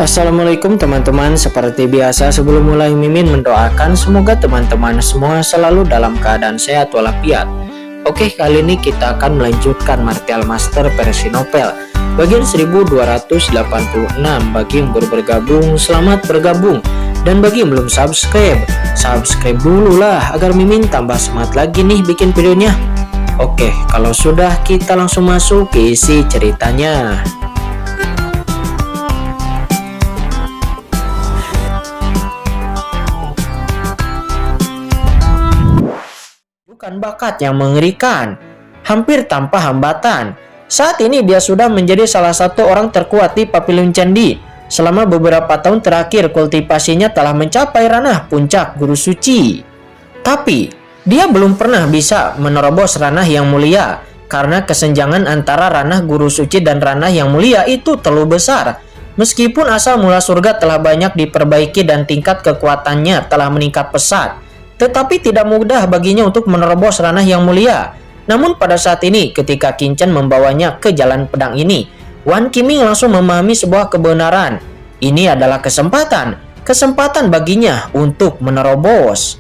Assalamualaikum teman-teman, seperti biasa sebelum mulai Mimin mendoakan semoga teman-teman semua selalu dalam keadaan sehat walafiat. Oke, kali ini kita akan melanjutkan Martial Master versi novel bagian 1286. Bagi yang baru bergabung, selamat bergabung. Dan bagi yang belum subscribe dulu lah agar Mimin tambah semangat lagi nih bikin videonya. Oke, kalau sudah kita langsung masuk ke isi ceritanya. Bukan bakat yang mengerikan, hampir tanpa hambatan. Saat ini dia sudah menjadi salah satu orang terkuat di Papillon Candi. Selama beberapa tahun terakhir kultivasinya telah mencapai ranah puncak guru suci. Tapi, dia belum pernah bisa menerobos ranah yang mulia karena kesenjangan antara ranah guru suci dan ranah yang mulia itu terlalu besar. Meskipun asal mula surga telah banyak diperbaiki dan tingkat kekuatannya telah meningkat pesat, tetapi tidak mudah baginya untuk menerobos ranah yang mulia. Namun pada saat ini ketika Qin Chen membawanya ke jalan pedang ini, Wan Qiming langsung memahami sebuah kebenaran. Ini adalah kesempatan baginya untuk menerobos.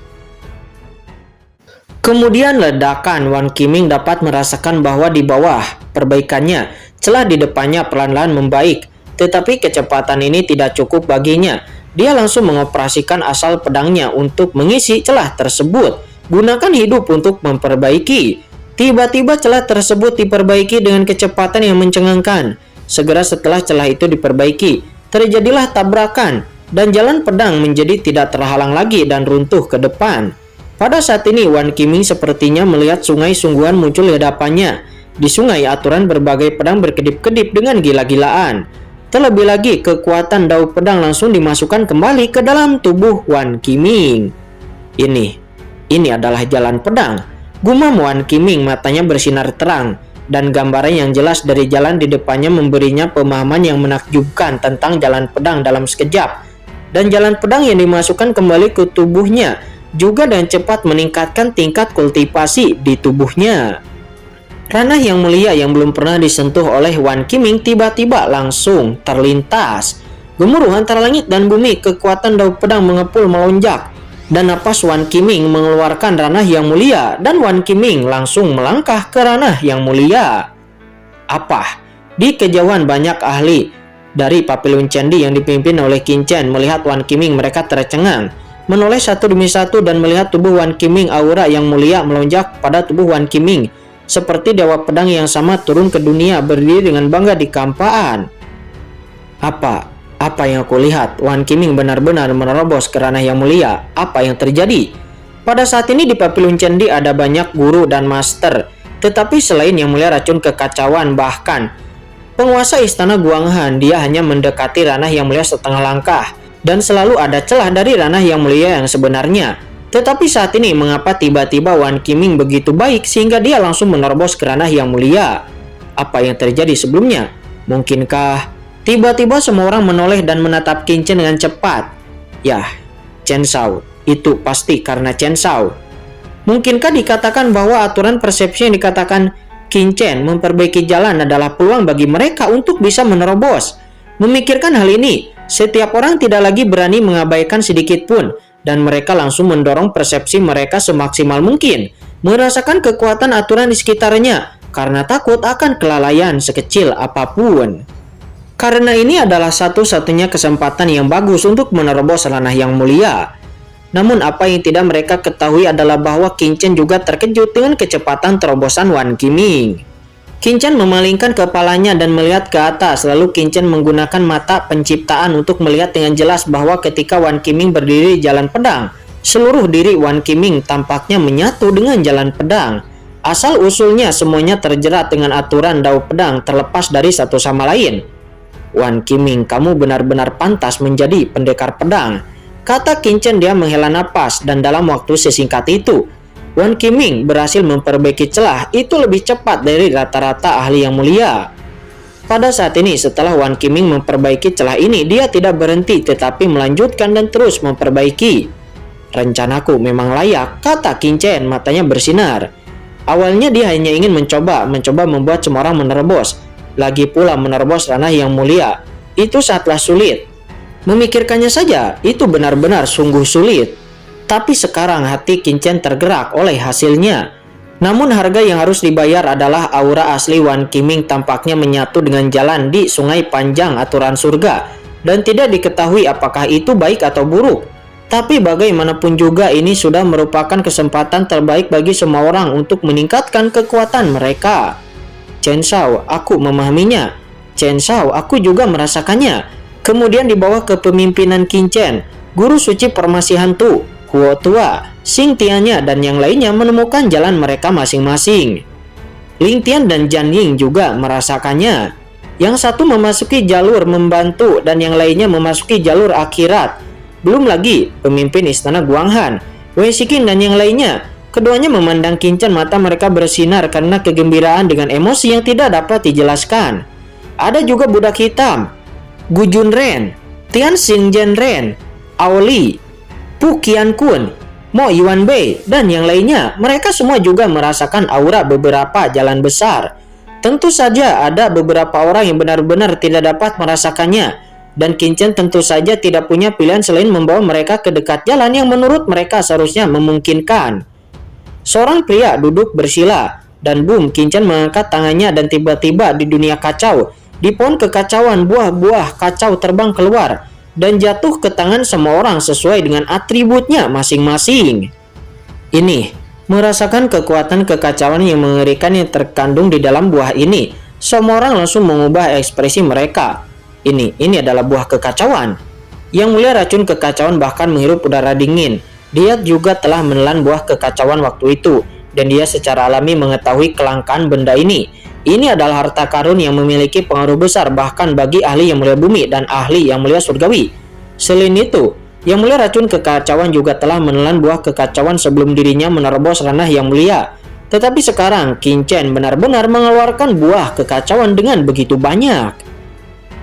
Kemudian ledakan, Wan Qiming dapat merasakan bahwa di bawah perbaikannya, celah di depannya perlahan-lahan membaik. Tetapi kecepatan ini tidak cukup baginya. Dia langsung mengoperasikan asal pedangnya untuk mengisi celah tersebut. Gunakan hidup untuk memperbaiki. Tiba-tiba celah tersebut diperbaiki dengan kecepatan yang mencengangkan. Segera setelah celah itu diperbaiki, terjadilah tabrakan dan jalan pedang menjadi tidak terhalang lagi dan runtuh ke depan. Pada saat ini Wan Qiming sepertinya melihat sungai sungguhan muncul di hadapannya. Di sungai aturan berbagai pedang berkedip-kedip dengan gila-gilaan. Terlebih lagi kekuatan dao pedang langsung dimasukkan kembali ke dalam tubuh Wan Qiming. Ini adalah jalan pedang. Gumam Wan Qiming, matanya bersinar terang. Dan gambaran yang jelas dari jalan di depannya memberinya pemahaman yang menakjubkan tentang jalan pedang dalam sekejap. Dan jalan pedang yang dimasukkan kembali ke tubuhnya juga dengan cepat meningkatkan tingkat kultivasi di tubuhnya. Ranah yang mulia yang belum pernah disentuh oleh Wan Qiming tiba-tiba langsung terlintas. Gemuruh antara langit dan bumi, kekuatan dao pedang mengepul melonjak. Dan napas Wan Qiming mengeluarkan ranah yang mulia dan Wan Qiming langsung melangkah ke ranah yang mulia. Apa? Di kejauhan banyak ahli dari Papillon Candi yang dipimpin oleh Qin Chen melihat Wan Qiming, mereka tercengang. Menoleh satu demi satu dan melihat tubuh Wan Qiming, aura yang mulia melonjak pada tubuh Wan Qiming. Seperti dewa pedang yang sama turun ke dunia berdiri dengan bangga di kampaan. Apa yang aku lihat? Wan Qiming benar-benar menerobos ke ranah yang mulia. Apa yang terjadi? Pada saat ini di Papillon Candi ada banyak guru dan master. Tetapi selain yang mulia racun kekacauan, bahkan penguasa istana Guanghan, dia hanya mendekati ranah yang mulia setengah langkah. Dan selalu ada celah dari ranah yang mulia yang sebenarnya. Tetapi saat ini mengapa tiba-tiba Wan Qiming begitu baik sehingga dia langsung menerobos ke ranah yang mulia? Apa yang terjadi sebelumnya? Mungkinkah tiba-tiba semua orang menoleh dan menatap Qin Chen dengan cepat? Yah, Chen Shao. Itu pasti karena Chen Shao. Mungkinkah dikatakan bahwa aturan persepsi yang dikatakan Qin Chen memperbaiki jalan adalah peluang bagi mereka untuk bisa menerobos? Memikirkan hal ini, setiap orang tidak lagi berani mengabaikan sedikit pun. Dan mereka langsung mendorong persepsi mereka semaksimal mungkin. Merasakan kekuatan aturan di sekitarnya. Karena takut akan kelalaian sekecil apapun. Karena ini adalah satu-satunya kesempatan yang bagus untuk menerobos ranah yang mulia. Namun apa yang tidak mereka ketahui adalah bahwa Qin Chen juga terkejut dengan kecepatan terobosan Wan Qiming. Qin Chen memalingkan kepalanya dan melihat ke atas. Lalu Qin Chen menggunakan mata penciptaan untuk melihat dengan jelas bahwa ketika Wan Qiming berdiri di jalan pedang, seluruh diri Wan Qiming tampaknya menyatu dengan jalan pedang. Asal usulnya semuanya terjerat dengan aturan dao pedang terlepas dari satu sama lain. Wan Qiming, kamu benar-benar pantas menjadi pendekar pedang, kata Qin Chen. Dia menghela napas dan dalam waktu sesingkat itu Wan Qiming berhasil memperbaiki celah itu lebih cepat dari rata-rata ahli yang mulia. Pada saat ini setelah Wan Qiming memperbaiki celah ini, dia tidak berhenti tetapi melanjutkan dan terus memperbaiki. Rencanaku memang layak, kata Qin Chen, matanya bersinar. Awalnya dia hanya ingin mencoba membuat semua orang menerobos. Lagi pula menerobos ranah yang mulia itu sangatlah sulit. Memikirkannya saja itu benar-benar sungguh sulit. Tapi sekarang hati Qin Chen tergerak oleh hasilnya. Namun harga yang harus dibayar adalah aura asli Wan Qiming tampaknya menyatu dengan jalan di sungai panjang aturan surga. Dan tidak diketahui apakah itu baik atau buruk. Tapi bagaimanapun juga ini sudah merupakan kesempatan terbaik bagi semua orang untuk meningkatkan kekuatan mereka. Chen Shao, aku memahaminya. Chen Shao, aku juga merasakannya. Kemudian di bawah kepemimpinan Qin Chen, guru suci permasihan Tu, Huo Tua, Xing Tiannya dan yang lainnya menemukan jalan mereka masing-masing. Ling Tian dan Jian Ying juga merasakannya. Yang satu memasuki jalur membantu dan yang lainnya memasuki jalur akhirat. Belum lagi pemimpin istana Guanghan, Wei Shiqing dan yang lainnya. Keduanya memandang Qin Chen, mata mereka bersinar karena kegembiraan dengan emosi yang tidak dapat dijelaskan. Ada juga budak hitam, Gu Junren, Tian Xingjian Ren, Ao Li, Pu Qiankun, Mo Yuanbei, dan yang lainnya. Mereka semua juga merasakan aura beberapa jalan besar. Tentu saja ada beberapa orang yang benar-benar tidak dapat merasakannya. Dan Qin Chen tentu saja tidak punya pilihan selain membawa mereka ke dekat jalan yang menurut mereka seharusnya memungkinkan. Seorang pria duduk bersila, dan boom, Qin Chen mengangkat tangannya dan tiba-tiba di dunia kacau. Di pohon kekacauan buah-buah kacau terbang keluar dan jatuh ke tangan semua orang sesuai dengan atributnya masing-masing. Ini merasakan kekuatan kekacauan yang mengerikan yang terkandung di dalam buah ini. Semua orang langsung mengubah ekspresi mereka. Ini adalah buah kekacauan. Yang mulia racun kekacauan bahkan menghirup udara dingin. Dia juga telah menelan buah kekacauan waktu itu, dan dia secara alami mengetahui kelangkaan benda ini. Ini adalah harta karun yang memiliki pengaruh besar bahkan bagi ahli yang mulia bumi dan ahli yang mulia surgawi. Selain itu, yang mulia racun kekacauan juga telah menelan buah kekacauan sebelum dirinya menerobos ranah yang mulia. Tetapi sekarang Qin Chen benar-benar mengeluarkan buah kekacauan dengan begitu banyak.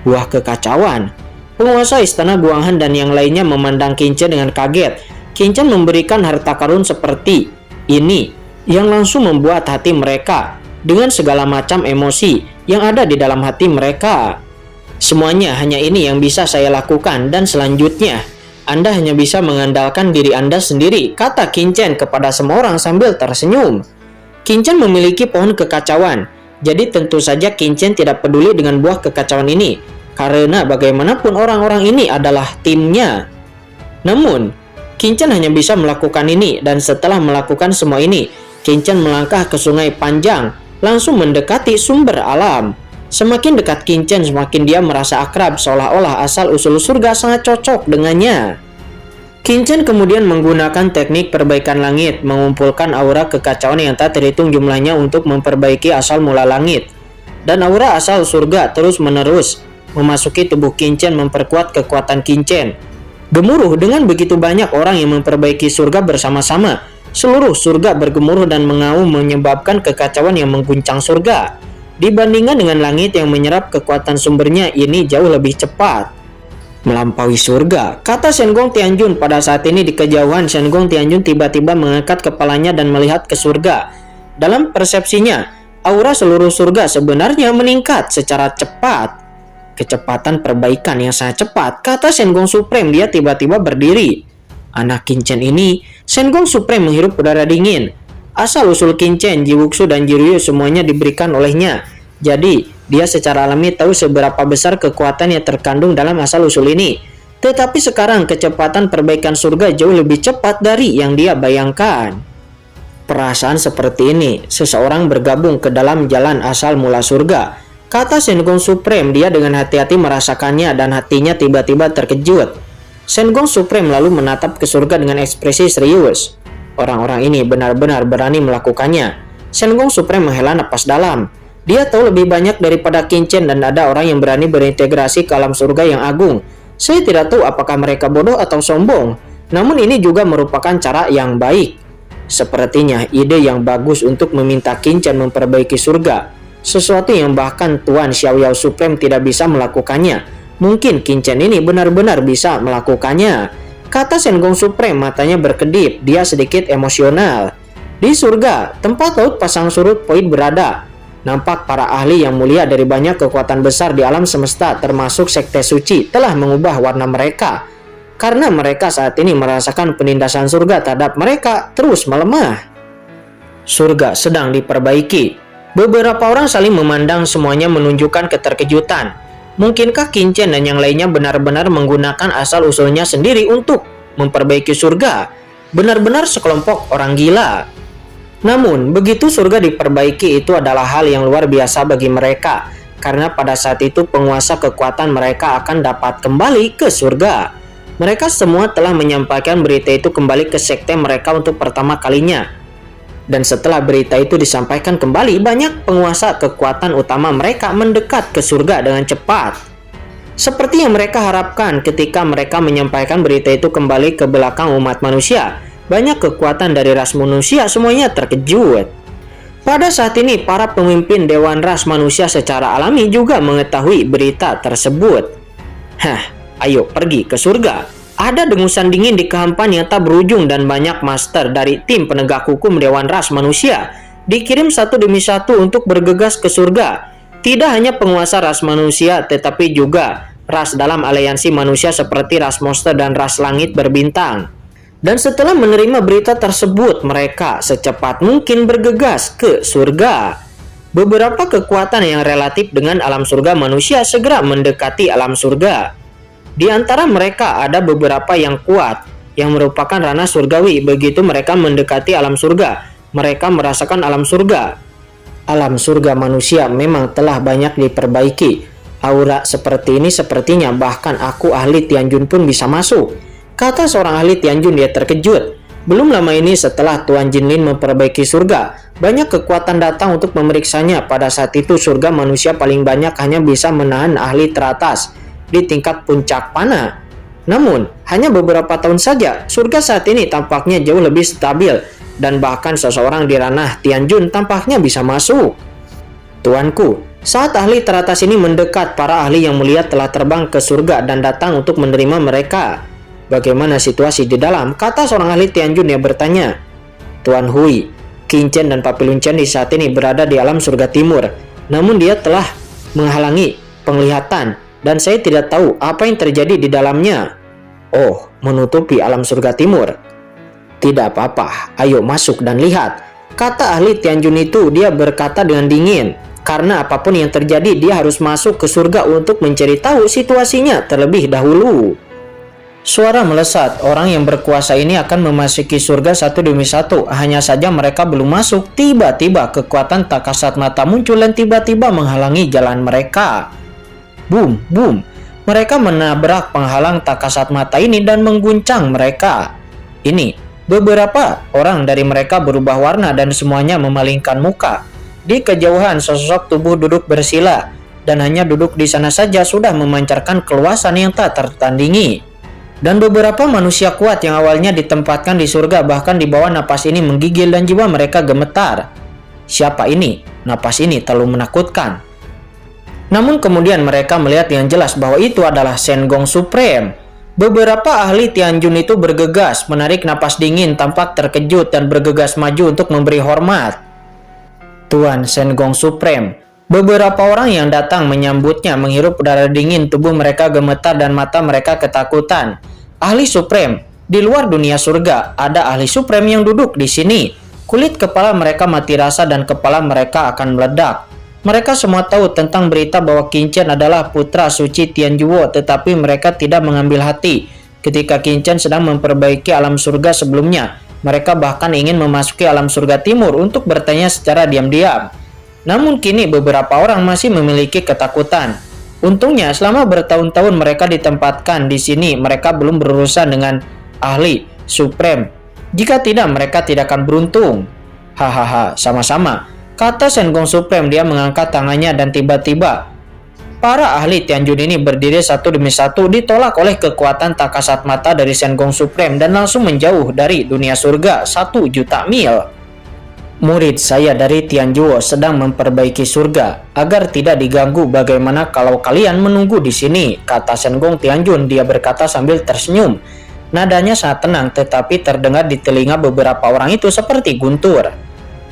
Buah kekacauan. Penguasa istana Guanghan dan yang lainnya memandang Qin Chen dengan kaget. Qin Chen memberikan harta karun seperti ini yang langsung membuat hati mereka dengan segala macam emosi yang ada di dalam hati mereka. Semuanya hanya ini yang bisa saya lakukan dan selanjutnya Anda hanya bisa mengandalkan diri Anda sendiri, kata Qin Chen kepada semua orang sambil tersenyum. Qin Chen memiliki pohon kekacauan, jadi tentu saja Qin Chen tidak peduli dengan buah kekacauan ini, karena bagaimanapun orang-orang ini adalah timnya. Namun, Qin Chen hanya bisa melakukan ini, dan setelah melakukan semua ini, Qin Chen melangkah ke sungai panjang, langsung mendekati sumber alam. Semakin dekat Qin Chen, semakin dia merasa akrab, seolah-olah asal-usul surga sangat cocok dengannya. Qin Chen kemudian menggunakan teknik perbaikan langit, mengumpulkan aura kekacauan yang tak terhitung jumlahnya untuk memperbaiki asal mula langit. Dan aura asal surga terus-menerus memasuki tubuh Qin Chen, memperkuat kekuatan Qin Chen. Gemuruh dengan begitu banyak orang yang memperbaiki surga bersama-sama. Seluruh surga bergemuruh dan mengaum, menyebabkan kekacauan yang mengguncang surga. Dibandingkan dengan langit yang menyerap kekuatan sumbernya, ini jauh lebih cepat. Melampaui surga, kata Shen Gong Tianjun. Pada saat ini di kejauhan, Shen Gong Tianjun tiba-tiba mengangkat kepalanya dan melihat ke surga. Dalam persepsinya, aura seluruh surga sebenarnya meningkat secara cepat. Kecepatan perbaikan yang sangat cepat, kata Shen Gong Supreme. Dia tiba-tiba berdiri. Anak Qin Chen ini, Shen Gong Supreme menghirup udara dingin. Asal-usul Qin Chen, Ji Wuxu dan Ji Ryu semuanya diberikan olehnya. Jadi, dia secara alami tahu seberapa besar kekuatan yang terkandung dalam asal-usul ini. Tetapi sekarang kecepatan perbaikan surga jauh lebih cepat dari yang dia bayangkan. Perasaan seperti ini, seseorang bergabung ke dalam jalan asal mula surga, kata Shen Gong Supreme. Dia dengan hati-hati merasakannya dan hatinya tiba-tiba terkejut. Shen Gong Supreme lalu menatap ke surga dengan ekspresi serius. Orang-orang ini benar-benar berani melakukannya. Shen Gong Supreme menghela napas dalam. Dia tahu lebih banyak daripada Qin Chen dan ada orang yang berani berintegrasi ke alam surga yang agung. Saya tidak tahu apakah mereka bodoh atau sombong. Namun ini juga merupakan cara yang baik. Sepertinya ide yang bagus untuk meminta Qin Chen memperbaiki surga. Sesuatu yang bahkan Tuan Xiaoyao Supreme tidak bisa melakukannya. Mungkin Qin Chen ini benar-benar bisa melakukannya, kata Shen Gong Supreme. Matanya berkedip, dia sedikit emosional. Di surga, tempat laut pasang surut Poit berada, Nampak para ahli yang mulia dari banyak kekuatan besar di alam semesta termasuk sekte suci telah mengubah warna mereka. Karena mereka saat ini merasakan penindasan surga terhadap mereka terus melemah. Surga sedang diperbaiki. Beberapa orang saling memandang, semuanya menunjukkan keterkejutan. Mungkinkah Qin-Chen dan yang lainnya benar-benar menggunakan asal-usulnya sendiri untuk memperbaiki surga? Benar-benar sekelompok orang gila. Namun, begitu surga diperbaiki itu adalah hal yang luar biasa bagi mereka, karena pada saat itu penguasa kekuatan mereka akan dapat kembali ke surga. Mereka semua telah menyampaikan berita itu kembali ke sekte mereka untuk pertama kalinya. Dan setelah berita itu disampaikan kembali, banyak penguasa kekuatan utama mereka mendekat ke surga dengan cepat. Seperti yang mereka harapkan ketika mereka menyampaikan berita itu kembali ke belakang umat manusia. Banyak kekuatan dari ras manusia semuanya terkejut. Pada saat ini, para pemimpin Dewan Ras Manusia secara alami juga mengetahui berita tersebut. Ayo pergi ke surga. Ada dengusan dingin di kehampaan yang tak berujung dan banyak master dari tim penegak hukum Dewan Ras Manusia dikirim satu demi satu untuk bergegas ke surga. Tidak hanya penguasa ras manusia, tetapi juga ras dalam aliansi manusia seperti ras monster dan ras langit berbintang. Dan setelah menerima berita tersebut, mereka secepat mungkin bergegas ke surga. Beberapa kekuatan yang relatif dengan alam surga manusia segera mendekati alam surga. Di antara mereka ada beberapa yang kuat, yang merupakan ranah surgawi. Begitu mereka mendekati alam surga, mereka merasakan alam surga. Alam surga manusia memang telah banyak diperbaiki. Aura seperti ini sepertinya bahkan aku ahli Tianjun pun bisa masuk. Kata seorang ahli Tianjun, dia terkejut. Belum lama ini setelah Tuan Jinlin memperbaiki surga, banyak kekuatan datang untuk memeriksanya. Pada saat itu surga manusia paling banyak hanya bisa menahan ahli teratas di tingkat puncak panah. Namun, hanya beberapa tahun saja, surga saat ini tampaknya jauh lebih stabil. Dan bahkan seseorang di ranah Tianjun tampaknya bisa masuk. Tuanku, saat ahli teratas ini mendekat, para ahli yang mulia telah terbang ke surga dan datang untuk menerima mereka. Bagaimana situasi di dalam? Kata seorang ahli Tianjun yang bertanya. Tuan Hui, Qin-Chen dan Papillon Chen di saat ini berada di alam surga timur. Namun dia telah menghalangi penglihatan dan saya tidak tahu apa yang terjadi di dalamnya. Oh, menutupi alam surga timur. Tidak apa-apa, ayo masuk dan lihat. Kata ahli Tianjun itu, dia berkata dengan dingin. Karena apapun yang terjadi, dia harus masuk ke surga untuk mencari tahu situasinya terlebih dahulu. Suara melesat, orang yang berkuasa ini akan memasuki surga satu demi satu. Hanya saja mereka belum masuk. Tiba-tiba kekuatan tak kasat mata muncul dan tiba-tiba menghalangi jalan mereka. Boom, boom. Mereka menabrak penghalang tak kasat mata ini dan mengguncang mereka. Ini, beberapa orang dari mereka berubah warna dan semuanya memalingkan muka. Di kejauhan sosok tubuh duduk bersila dan hanya duduk di sana saja sudah memancarkan keluasan yang tak tertandingi. Dan beberapa manusia kuat yang awalnya ditempatkan di surga bahkan di bawah napas ini menggigil dan jiwa mereka gemetar. Siapa ini? Napas ini terlalu menakutkan. Namun kemudian mereka melihat yang jelas bahwa itu adalah Shen Gong Supreme. Beberapa ahli Tianjun itu bergegas, menarik napas dingin, tampak terkejut dan bergegas maju untuk memberi hormat. Tuan Shen Gong Supreme. Beberapa orang yang datang menyambutnya menghirup udara dingin, tubuh mereka gemetar dan mata mereka ketakutan. Ahli Supreme, di luar dunia surga ada ahli Supreme yang duduk di sini. Kulit kepala mereka mati rasa dan kepala mereka akan meledak. Mereka semua tahu tentang berita bahwa Qin-Chen adalah putra suci Tianjuo, tetapi mereka tidak mengambil hati. Ketika Qin-Chen sedang memperbaiki alam surga sebelumnya, mereka bahkan ingin memasuki alam surga timur untuk bertanya secara diam-diam. Namun kini beberapa orang masih memiliki ketakutan. Untungnya selama bertahun-tahun mereka ditempatkan di sini, mereka belum berurusan dengan ahli Supreme. Jika tidak, mereka tidak akan beruntung. Hahaha, sama-sama. Kata Shen Gong Supreme, dia mengangkat tangannya dan tiba-tiba para ahli Tianjun ini berdiri satu demi satu, ditolak oleh kekuatan tak kasat mata dari Shen Gong Supreme dan langsung menjauh dari dunia surga 1.000.000 mil. Murid saya dari Tianjuo sedang memperbaiki surga agar tidak diganggu. Bagaimana kalau kalian menunggu di sini? Kata Shen Gong Tianjun. Dia berkata sambil tersenyum. Nadanya sangat tenang, tetapi terdengar di telinga beberapa orang itu seperti guntur.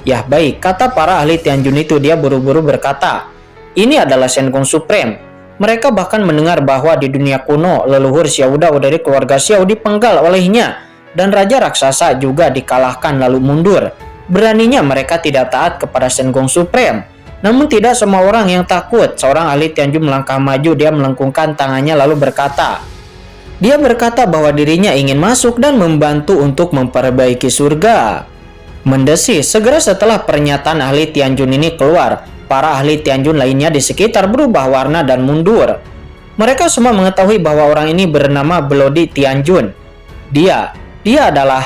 "Ya baik," kata para ahli Tianjun itu. Dia buru-buru berkata, "Ini adalah Shen Gong Supreme." Mereka bahkan mendengar bahwa di dunia kuno, leluhur Xiao Dao dari keluarga Xiao dipenggal olehnya, dan Raja Raksasa juga dikalahkan lalu mundur. Beraninya mereka tidak taat kepada Shen Gong Supreme. Namun tidak semua orang yang takut. Seorang ahli Tianjun melangkah maju. Dia melengkungkan tangannya lalu berkata, bahwa dirinya ingin masuk dan membantu untuk memperbaiki surga. Mendesis. Segera setelah pernyataan ahli Tianjun ini keluar, para ahli Tianjun lainnya di sekitar berubah warna dan mundur. Mereka semua mengetahui bahwa orang ini bernama Bloody Tianjun. Dia adalah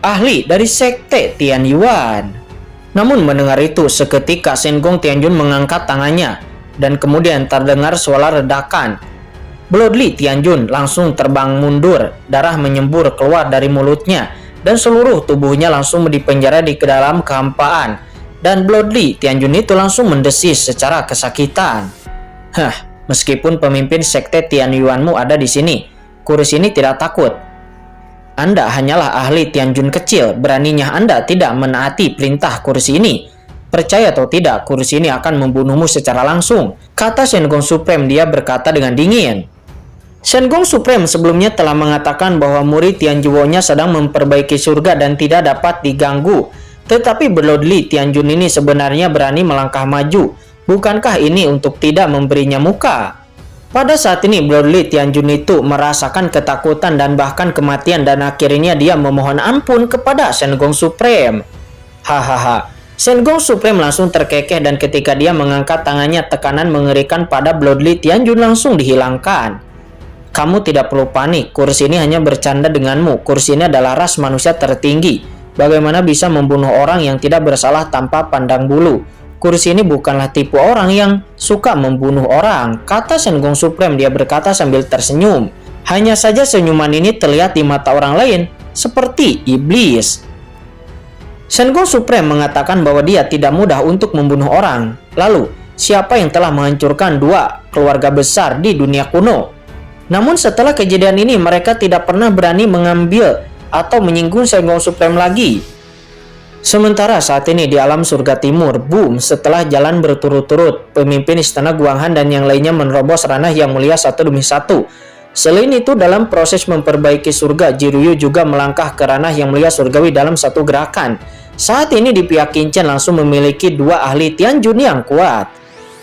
ahli dari sekte Tian Yuan. Namun mendengar itu, seketika Shen Gong Tianjun mengangkat tangannya dan kemudian terdengar suara ledakan. Bloody Tianjun langsung terbang mundur, darah menyembur keluar dari mulutnya dan seluruh tubuhnya langsung dipenjara di dalam kehampaan. Dan Bloody Tianjun itu langsung mendesis secara kesakitan. Meskipun pemimpin sekte Tian Yuanmu ada di sini, kurus ini tidak takut. Anda hanyalah ahli Tianjun kecil, beraninya Anda tidak menaati perintah kursi ini. Percaya atau tidak, kursi ini akan membunuhmu secara langsung, kata Shen Gong Supreme. Dia berkata dengan dingin. Shen Gong Supreme sebelumnya telah mengatakan bahwa murid Tianjuo-nya sedang memperbaiki surga dan tidak dapat diganggu. Tetapi Bloody Tianjun ini sebenarnya berani melangkah maju. Bukankah ini untuk tidak memberinya muka? Pada saat ini Bloody Tianjun itu merasakan ketakutan dan bahkan kematian, dan akhirnya dia memohon ampun kepada Shen Gong Supreme. Shen Gong Supreme langsung terkekeh, dan ketika dia mengangkat tangannya, tekanan mengerikan pada Bloody Tianjun langsung dihilangkan. Kamu tidak perlu panik, kursi ini hanya bercanda denganmu. Kursi ini adalah ras manusia tertinggi. Bagaimana bisa membunuh orang yang tidak bersalah tanpa pandang bulu? Kursi ini bukanlah tipe orang yang suka membunuh orang, kata Shen Gong Supreme. Dia berkata sambil tersenyum. Hanya saja senyuman ini terlihat di mata orang lain seperti iblis. Shen Gong Supreme mengatakan bahwa dia tidak mudah untuk membunuh orang. Lalu, siapa yang telah menghancurkan dua keluarga besar di dunia kuno? Namun setelah kejadian ini, mereka tidak pernah berani mengambil atau menyinggung Shen Gong Supreme lagi. Sementara saat ini di alam surga timur, boom, setelah jalan berturut-turut, pemimpin istana Guanghan dan yang lainnya menerobos ranah yang mulia satu demi satu. Selain itu, dalam proses memperbaiki surga, Jiruyu juga melangkah ke ranah yang mulia surgawi dalam satu gerakan. Saat ini di pihak Qin Chen langsung memiliki dua ahli Tianjun yang kuat.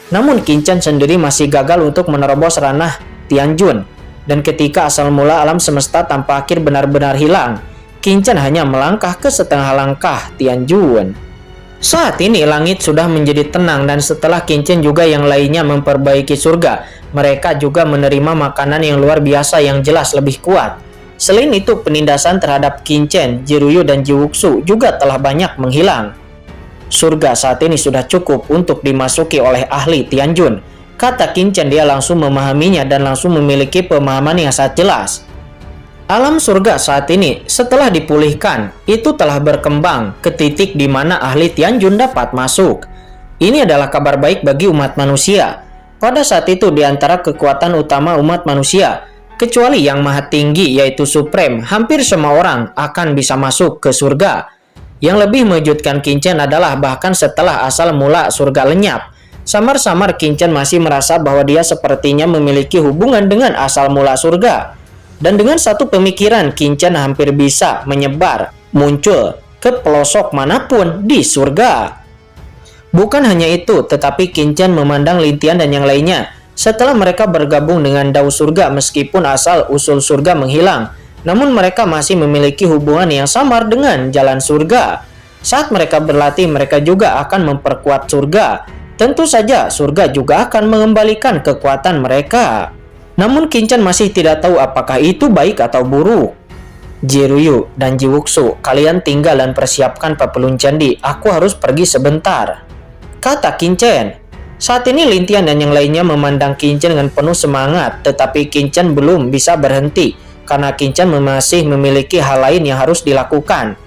Namun Qin Chen sendiri masih gagal untuk menerobos ranah Tianjun. Dan ketika asal mula alam semesta tanpa akhir benar-benar hilang, Qin Chen hanya melangkah ke setengah langkah Tianjun. Saat ini langit sudah menjadi tenang, dan setelah Qin Chen juga yang lainnya memperbaiki surga, mereka juga menerima makanan yang luar biasa yang jelas lebih kuat. Selain itu, penindasan terhadap Qin Chen, Jiruyu, dan Jiwuxu juga telah banyak menghilang. Surga saat ini sudah cukup untuk dimasuki oleh ahli Tianjun, kata Qin Chen. Dia langsung memahaminya dan langsung memiliki pemahaman yang sangat jelas. Alam surga saat ini setelah dipulihkan itu telah berkembang ke titik di mana ahli Tianjun dapat masuk. Ini adalah kabar baik bagi umat manusia. Pada saat itu di antara kekuatan utama umat manusia, kecuali yang maha tinggi yaitu Supreme, hampir semua orang akan bisa masuk ke surga. Yang lebih mengejutkan Qin Chen adalah bahkan setelah asal mula surga lenyap, samar-samar Qin Chen masih merasa bahwa dia sepertinya memiliki hubungan dengan asal mula surga. Dan dengan satu pemikiran, Qin Chen hampir bisa menyebar, muncul ke pelosok manapun di surga. Bukan hanya itu, tetapi Qin Chen memandang Lin Tian dan yang lainnya. Setelah mereka bergabung dengan Dao Surga, meskipun asal usul surga menghilang, namun mereka masih memiliki hubungan yang samar dengan jalan surga. Saat mereka berlatih, mereka juga akan memperkuat surga. Tentu saja surga juga akan mengembalikan kekuatan mereka. Namun Qin Chen masih tidak tahu apakah itu baik atau buruk. Jiruyu dan Jiwuxu, kalian tinggal dan persiapkan papelun candi. Aku harus pergi sebentar, kata Qin Chen. Saat ini Lin Tian dan yang lainnya memandang Qin Chen dengan penuh semangat, tetapi Qin Chen belum bisa berhenti karena Qin Chen masih memiliki hal lain yang harus dilakukan.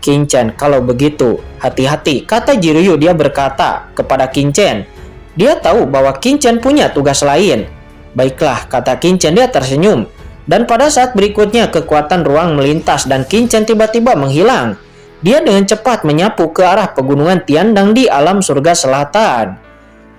Qin Chen, kalau begitu hati-hati, kata Jiruyu. Dia berkata kepada Qin Chen. Dia tahu bahwa Qin Chen punya tugas lain. Baiklah, kata Qin Chen. Dia tersenyum. Dan pada saat berikutnya kekuatan ruang melintas dan Qin Chen tiba-tiba menghilang. dia dengan cepat menyapu ke arah pegunungan Tiandang di alam surga selatan.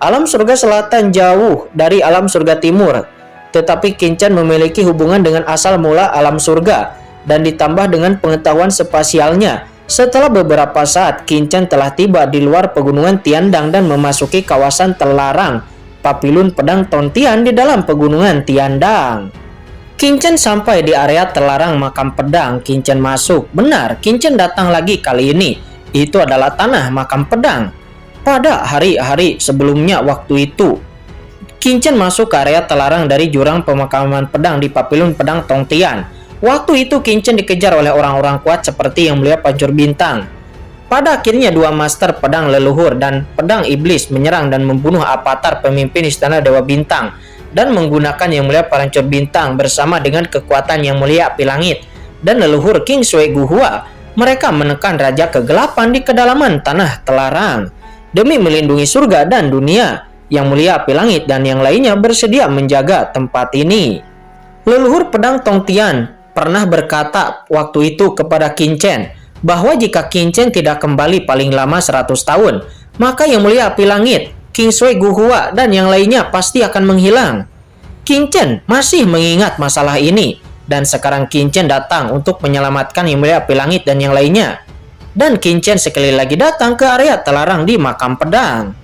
Alam surga selatan jauh dari alam surga timur, tetapi Qin Chen memiliki hubungan dengan asal mula alam surga dan ditambah dengan pengetahuan spasialnya. Setelah beberapa saat, Qin Chen telah tiba di luar pegunungan Tiandang dan memasuki kawasan terlarang Papilun Pedang Tontian di dalam pegunungan Tiandang. Qin Chen sampai di area terlarang makam pedang. Qin Chen masuk. Benar, Qin Chen datang lagi kali ini. Itu adalah tanah makam pedang. Pada hari-hari sebelumnya waktu itu, Qin Chen masuk ke area terlarang dari jurang pemakaman pedang di Papilun Pedang Tongtian. Waktu itu Qin Chen dikejar oleh orang-orang kuat seperti Yang Mulia Pancur Bintang. Pada akhirnya dua master pedang leluhur dan pedang iblis menyerang dan membunuh Avatar pemimpin istana Dewa Bintang dan menggunakan Yang Mulia Pancur Bintang bersama dengan kekuatan Yang Mulia Api Langit dan leluhur King Sui Guhua. Mereka menekan Raja Kegelapan di kedalaman tanah terlarang demi melindungi surga dan dunia. Yang Mulia Api Langit dan yang lainnya bersedia menjaga tempat ini. Leluhur Pedang Tongtian pernah berkata waktu itu kepada Qin Chen bahwa jika Qin Chen tidak kembali paling lama 100 tahun, maka Yang Mulia Api Langit, King Sui Guhua, dan yang lainnya pasti akan menghilang. Qin Chen masih mengingat masalah ini, dan sekarang Qin Chen datang untuk menyelamatkan Yang Mulia Api Langit dan yang lainnya. Dan Qin Chen sekali lagi datang ke area terlarang di makam pedang.